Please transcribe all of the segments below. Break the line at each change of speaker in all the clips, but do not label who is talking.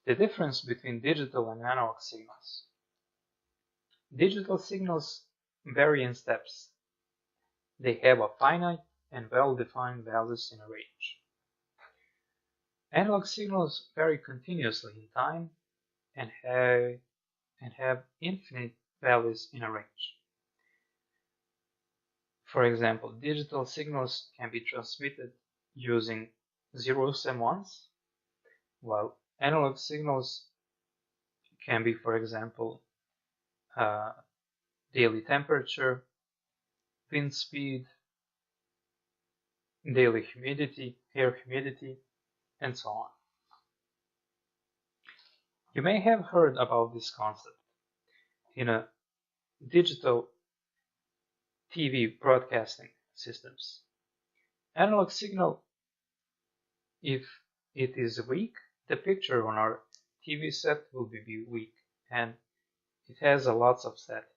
The difference between digital and analog signals. Digital signals vary in steps. They have a finite and well-defined values in a range. Analog signals vary continuously in time and have infinite values in a range. For example, digital signals can be transmitted using zeros and ones, while analog signals can be, for example, daily temperature, wind speed, daily humidity, air humidity, and so on. You may have heard about this concept. In a digital TV broadcasting systems, analog signal, if it is weak, the picture on our TV set will be weak and it has a lots of static.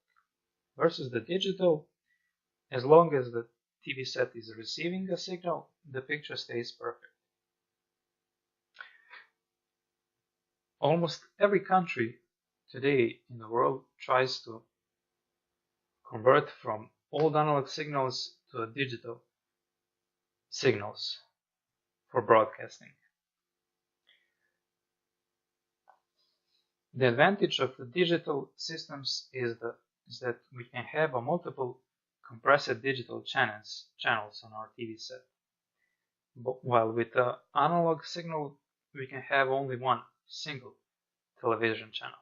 Versus the digital, as long as the TV set is receiving a signal, the picture stays perfect. Almost every country today in the world tries to convert from old analog signals to digital signals for broadcasting. The advantage of the digital systems is that we can have a multiple compressed digital channels on our TV set. While with the analog signal, we can have only one single television channel.